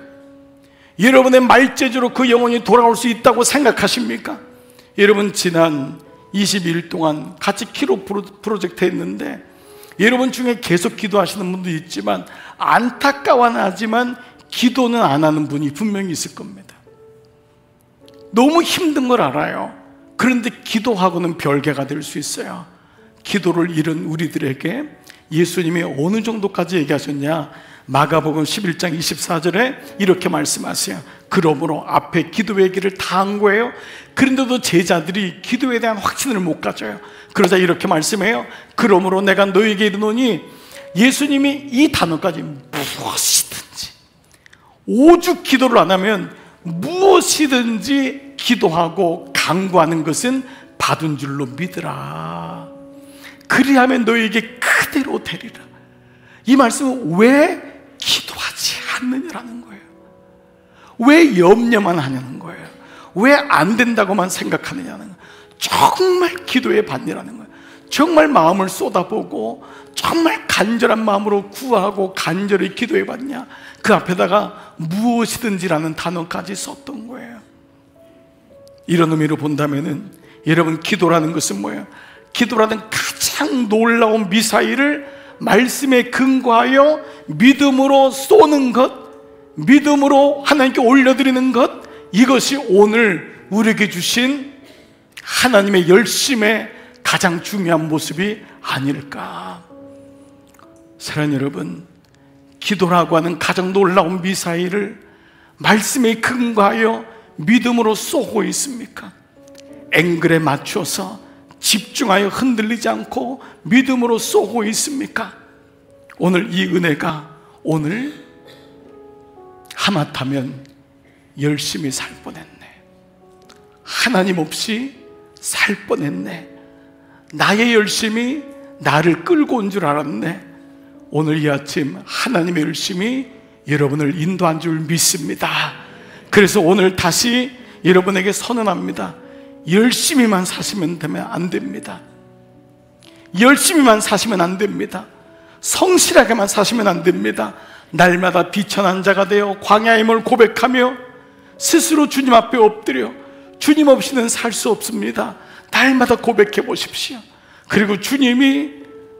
여러분의 말재주로 그 영혼이 돌아올 수 있다고 생각하십니까? 여러분, 지난 22일 동안 같이 기도 프로젝트 했는데 여러분 중에 계속 기도하시는 분도 있지만 안타까워는 하지만 기도는 안 하는 분이 분명히 있을 겁니다. 너무 힘든 걸 알아요. 그런데 기도하고는 별개가 될 수 있어요. 기도를 잃은 우리들에게 예수님이 어느 정도까지 얘기하셨냐? 마가복음 11장 24절에 이렇게 말씀하세요. 그러므로 앞에 기도 얘기를 다 한 거예요. 그런데도 제자들이 기도에 대한 확신을 못 가져요. 그러자 이렇게 말씀해요. 그러므로 내가 너에게 이르노니, 예수님이 이 단어까지 무엇이든지, 오죽 기도를 안 하면 무엇이든지 기도하고 간구하는 것은 받은 줄로 믿으라. 그리하면 너에게 그대로 되리라. 이 말씀은 왜 기도하지 않느냐라는 거예요. 왜 염려만 하냐는 거예요. 왜 안 된다고만 생각하느냐는 거예요. 정말 기도에 받느라는 거예요. 정말 마음을 쏟아보고 정말 간절한 마음으로 구하고 간절히 기도해 봤냐? 그 앞에다가 무엇이든지라는 단어까지 썼던 거예요. 이런 의미로 본다면은 여러분, 기도라는 것은 뭐예요? 기도라는 가장 놀라운 미사일을 말씀에 근거하여 믿음으로 쏘는 것, 믿음으로 하나님께 올려드리는 것, 이것이 오늘 우리에게 주신 하나님의 열심의 가장 중요한 모습이 아닐까. 사랑하는 여러분, 기도라고 하는 가장 놀라운 미사일을 말씀에 근거하여 믿음으로 쏘고 있습니까? 앵글에 맞춰서 집중하여 흔들리지 않고 믿음으로 쏘고 있습니까? 오늘 이 은혜가 오늘 하마터면 열심히 살 뻔했네, 하나님 없이 살 뻔했네, 나의 열심이 나를 끌고 온 줄 알았네. 오늘 이 아침 하나님의 열심이 여러분을 인도한 줄 믿습니다. 그래서 오늘 다시 여러분에게 선언합니다. 열심히만 사시면 되면 안 됩니다. 열심히만 사시면 안 됩니다. 성실하게만 사시면 안 됩니다. 날마다 비천한 자가 되어 광야의 힘을 고백하며 스스로 주님 앞에 엎드려 주님 없이는 살 수 없습니다. 날마다 고백해 보십시오. 그리고 주님이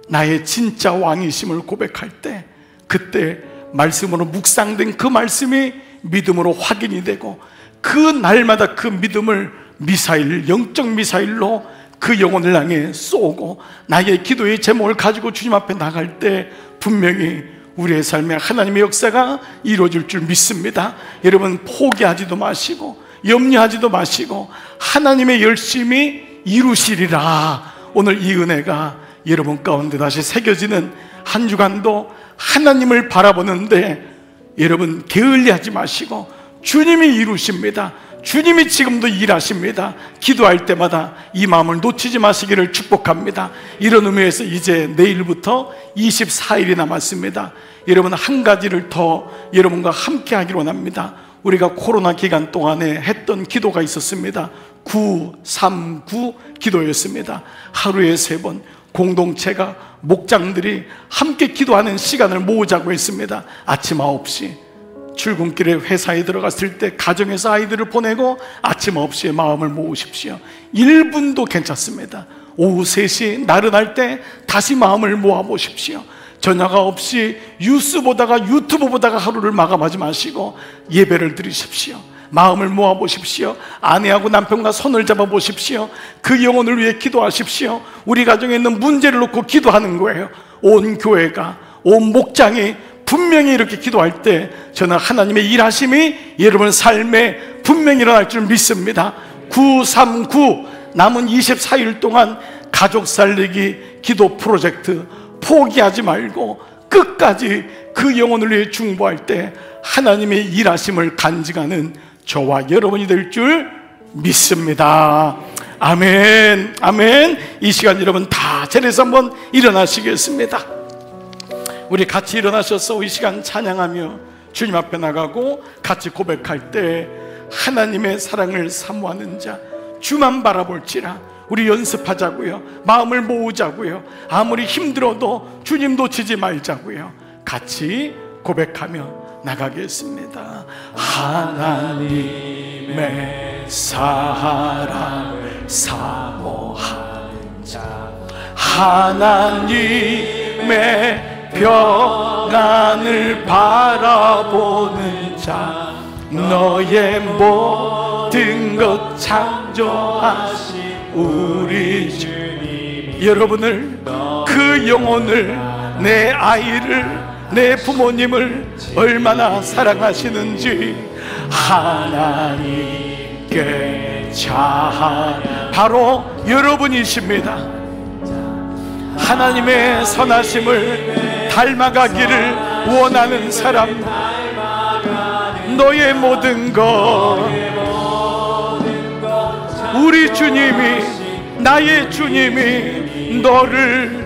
나의 진짜 왕이심을 고백할 때, 그때 말씀으로 묵상된 그 말씀이 믿음으로 확인이 되고, 그 날마다 그 믿음을 미사일, 영적 미사일로 그 영혼을 향해 쏘고 나의 기도의 제목을 가지고 주님 앞에 나갈 때 분명히 우리의 삶에 하나님의 역사가 이루어질 줄 믿습니다. 여러분, 포기하지도 마시고 염려하지도 마시고 하나님의 열심히 이루시리라. 오늘 이 은혜가 여러분 가운데 다시 새겨지는 한 주간도 하나님을 바라보는데 여러분 게을리하지 마시고 주님이 이루십니다. 주님이 지금도 일하십니다. 기도할 때마다 이 마음을 놓치지 마시기를 축복합니다. 이런 의미에서 이제 내일부터 24일이 남았습니다. 여러분, 한 가지를 더 여러분과 함께 하기를 원합니다. 우리가 코로나 기간 동안에 했던 기도가 있었습니다. 939 기도였습니다. 하루에 3번 공동체가, 목장들이 함께 기도하는 시간을 모으자고 했습니다. 아침 9시 출근길에 회사에 들어갔을 때 가정에서 아이들을 보내고 아침 9시에 마음을 모으십시오. 1분도 괜찮습니다. 오후 3시 나른할 때 다시 마음을 모아보십시오. 저녁 9시 뉴스 보다가 유튜브 보다가 하루를 마감하지 마시고 예배를 드리십시오. 마음을 모아보십시오. 아내하고 남편과 손을 잡아보십시오. 그 영혼을 위해 기도하십시오. 우리 가정에 있는 문제를 놓고 기도하는 거예요. 온 교회가, 온 목장이 분명히 이렇게 기도할 때 저는 하나님의 일하심이 여러분 삶에 분명히 일어날 줄 믿습니다. 939 남은 24일 동안 가족 살리기 기도 프로젝트 포기하지 말고 끝까지 그 영혼을 위해 중보할 때 하나님의 일하심을 간직하는 저와 여러분이 될 줄 믿습니다. 아멘, 아멘. 이 시간 여러분 다 자리에서 한번 일어나시겠습니다. 우리 같이 일어나셔서 이 시간 찬양하며 주님 앞에 나가고 같이 고백할 때 하나님의 사랑을 사모하는 자, 주만 바라볼지라. 우리 연습하자고요. 마음을 모으자고요. 아무리 힘들어도 주님 놓치지 말자고요. 같이 고백하며 나가겠습니다. 하나님의 사랑을 사모하는 자, 하나님의 평안을 바라보는 자, 너의 모든 것 창조하신 우리 주님, 여러분을, 그 영혼을, 내 아이를, 내 부모님을 얼마나 사랑하시는지 하나님께 바로 여러분이십니다. 하나님의 선하심을 닮아가기를 원하는 사람, 너의 모든 것, 우리 주님이, 나의 주님이 너를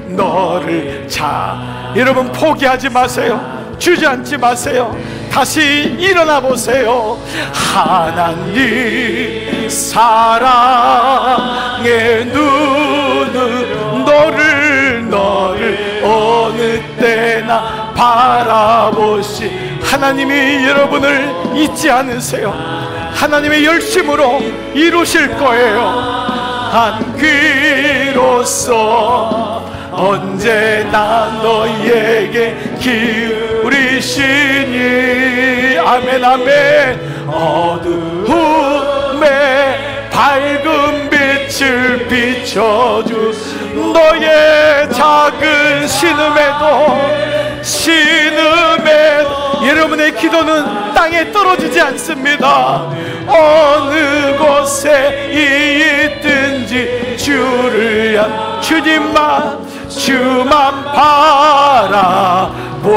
여러분 포기하지 마세요. 주저앉지 마세요. 다시 일어나 보세요. 하나님 사랑의 눈은 너를 어느 때나 바라보시. 하나님이 여러분을 잊지 않으세요. 하나님의 열심으로 이루실 거예요. 한 귀로서 언제나 너희에게 기울이시니. 아멘, 아멘. 어두움에 밝은 빛을 비춰주 너의 작은 신음에도 여러분의 기도는 땅에 떨어지지 않습니다. 어느 곳에 있든지 주를 향 주만 바라보.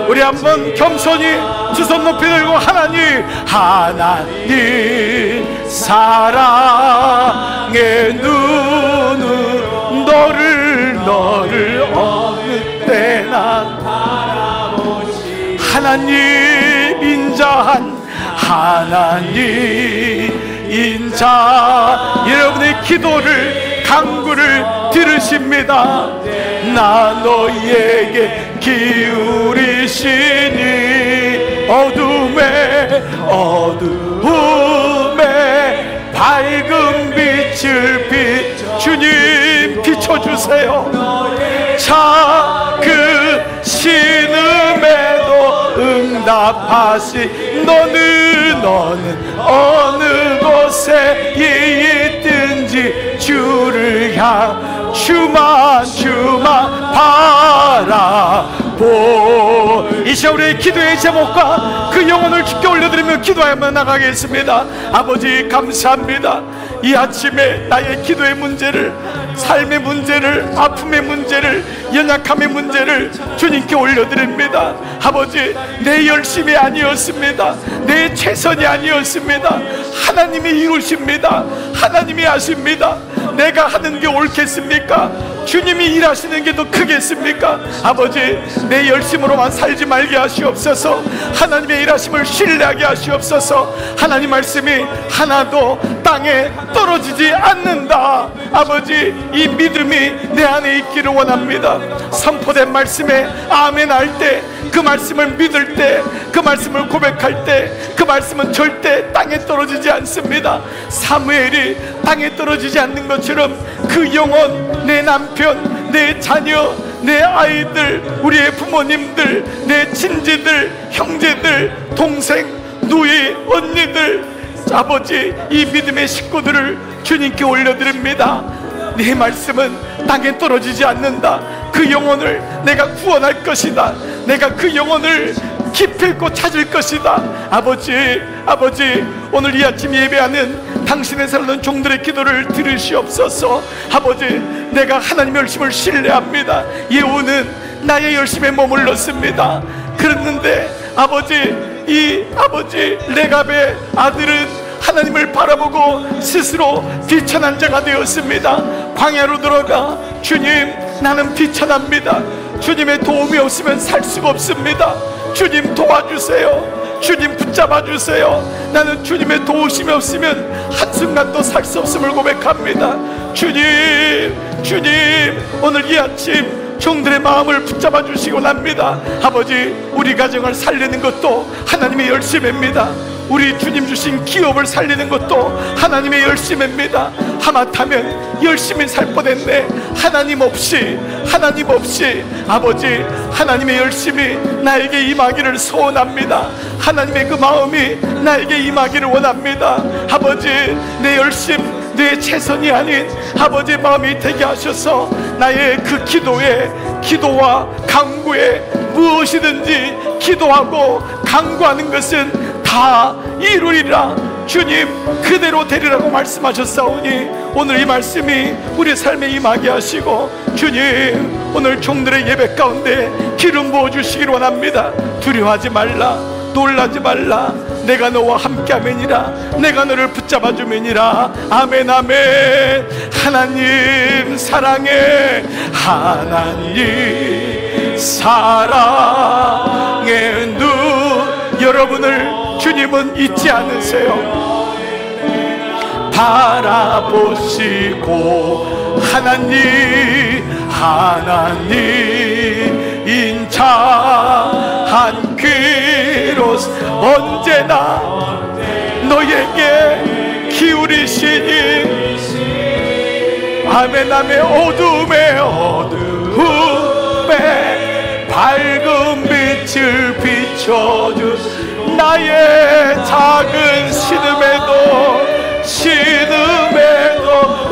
우리 한번 겸손히 두 손 높이 들고 하나님 사랑의 눈은 너를 어느 때나 바라보시. 하나님 인자한 하나님 인자 여러분의 기도를 간구를 들으십니다. 나 너희에게 기울이시니 어둠에 밝은 빛을 주님 비춰주세요. 작은 신음에도 응답하시. 너는 어느 곳에 있든지 주를 향 주만 바라보. 이 시간 우리의 기도의 제목과 그 영혼을 주께 올려드리며 기도하며 나가겠습니다. 아버지 감사합니다. 이 아침에 나의 기도의 문제를, 삶의 문제를, 아픔의 문제를, 연약함의 문제를 주님께 올려드립니다. 아버지 내 열심이 아니었습니다. 내 최선이 아니었습니다. 하나님이 이루십니다. 하나님이 하십니다. 내가 하는 게 옳겠습니까? 주님이 일하시는 게 더 크겠습니까? 아버지 내 열심으로만 살지 말게 하시옵소서. 하나님의 일하심을 신뢰하게 하시옵소서. 하나님 말씀이 하나도 땅에 떨어지지 않는다. 아버지 이 믿음이 내 안에 있기를 원합니다. 선포된 말씀에 아멘 할 때, 그 말씀을 믿을 때, 그 말씀을 고백할 때, 그 말씀은 절대 땅에 떨어지지 않습니다. 사무엘이 땅에 떨어지지 않는 것처럼 그 영혼, 내 남편, 내 자녀, 내 아이들, 우리의 부모님들, 내 친지들, 형제들, 동생, 누이, 언니들, 아버지 이 믿음의 식구들을 주님께 올려드립니다. 네 말씀은 땅에 떨어지지 않는다. 그 영혼을 내가 구원할 것이다. 내가 그 영혼을 기필코 찾을 것이다. 아버지 오늘 이 아침 예배하는 당신의 사랑하는 종들의 기도를 들으시옵소서. 아버지 내가 하나님의 열심을 신뢰합니다. 예후는 나의 열심에 머물렀습니다. 그랬는데 아버지 레갑의 아들은 하나님을 바라보고 스스로 비천한 자가 되었습니다. 광야로 들어가 주님 나는 비천합니다. 주님의 도움이 없으면 살 수가 없습니다. 주님 도와주세요. 주님 붙잡아 주세요. 나는 주님의 도우심이 없으면 한순간도 살 수 없음을 고백합니다. 주님 오늘 이 아침 종들의 마음을 붙잡아 주시고 납니다. 아버지 우리 가정을 살리는 것도 하나님의 열심입니다. 우리 주님 주신 기업을 살리는 것도 하나님의 열심입니다. 하마터면 열심히 살 뻔했네. 하나님 없이 아버지 하나님의 열심이 나에게 임하기를 소원합니다. 하나님의 그 마음이 나에게 임하기를 원합니다. 아버지 내 열심, 내 최선이 아닌 아버지의 마음이 되게 하셔서 나의 그 기도와 간구에 무엇이든지 기도하고 간구하는 것은 다 이루리라. 주님 그대로 되리라고 말씀하셨사오니 오늘 이 말씀이 우리 삶에 임하게 하시고 주님 오늘 종들의 예배 가운데 기름 부어주시길 원합니다. 두려워하지 말라, 놀라지 말라. 내가 너와 함께하매니라. 내가 너를 붙잡아 주매니라. 아멘 아멘. 하나님 사랑해. 하나님 사랑의 눈. 여러분을 주님은 잊지 않으세요. 바라보시고 하나님 인자한 귀로 언제나 너에게 기울이시니 아멘 아멘. 어둠에 밝은 빛을 비춰주. 나의 작은 신음에도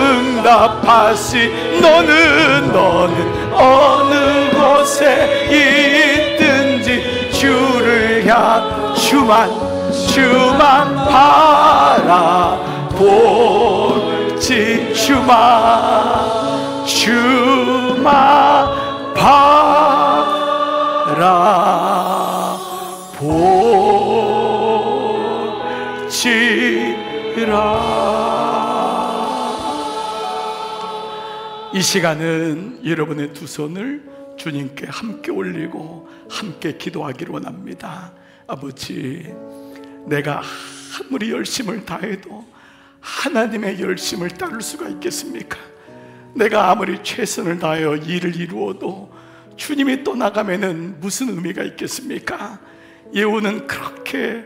응답 응답하시. 너는 어느 곳에 있든지 주를 향 주만 바라볼지. 주만 바라볼지라. 이 시간은 여러분의 두 손을 주님께 함께 올리고 함께 기도하기를 원합니다. 아버지, 내가 아무리 열심을 다해도 하나님의 열심을 따를 수가 있겠습니까? 내가 아무리 최선을 다하여 일을 이루어도 주님이 떠나가면은 무슨 의미가 있겠습니까? 예후는 그렇게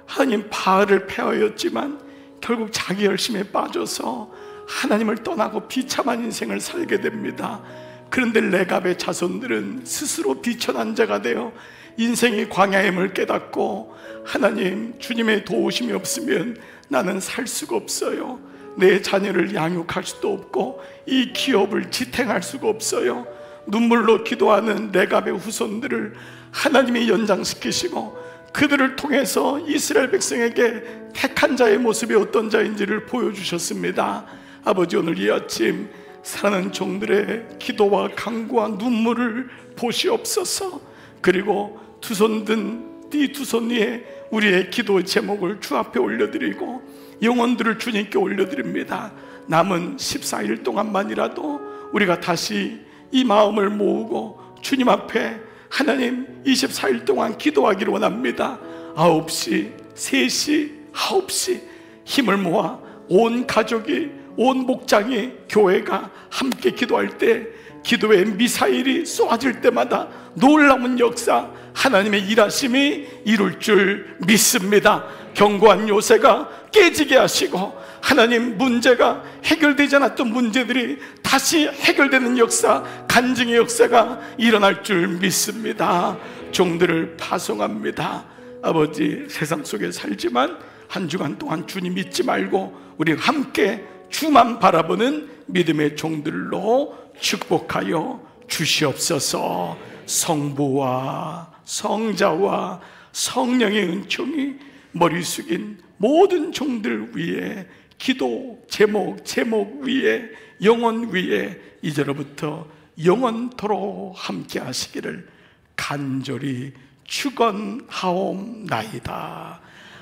하나님 바알을 폐하였지만 결국 자기 열심에 빠져서 하나님을 떠나고 비참한 인생을 살게 됩니다. 그런데 레갑의 자손들은 스스로 비천한 자가 되어 인생이 광야임을 깨닫고, 하나님, 주님의 도우심이 없으면 나는 살 수가 없어요. 내 자녀를 양육할 수도 없고 이 기업을 지탱할 수가 없어요. 눈물로 기도하는 레갑의 후손들을 하나님이 연장시키시고 그들을 통해서 이스라엘 백성에게 택한 자의 모습이 어떤 자인지를 보여주셨습니다. 아버지, 오늘 이 아침 사랑하는 종들의 기도와 간구와 눈물을 보시옵소서. 그리고 두 손 든 이 두 손 위에 우리의 기도의 제목을 주 앞에 올려드리고 영혼들을 주님께 올려드립니다. 남은 14일 동안만이라도 우리가 다시 이 마음을 모으고 주님 앞에 하나님 24일 동안 기도하기를 원합니다. 9시, 3시, 9시 힘을 모아 온 가족이, 온 목장이, 교회가 함께 기도할 때 기도의 미사일이 쏘아질 때마다 놀라운 역사, 하나님의 일하심이 이룰 줄 믿습니다. 견고한 요새가 깨지게 하시고 하나님, 문제가 해결되지 않았던 문제들이 다시 해결되는 역사, 간증의 역사가 일어날 줄 믿습니다. 종들을 파송합니다. 아버지, 세상 속에 살지만 한 주간 동안 주님 잊지 말고 우리 함께 주만 바라보는 믿음의 종들로 축복하여 주시옵소서. 성부와 성자와 성령의 은총이 머리 숙인 모든 종들 위에, 기도 제목 위에, 영혼 위에 이제로부터 영원토록 함께 하시기를 간절히 축원하옵나이다.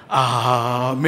아멘.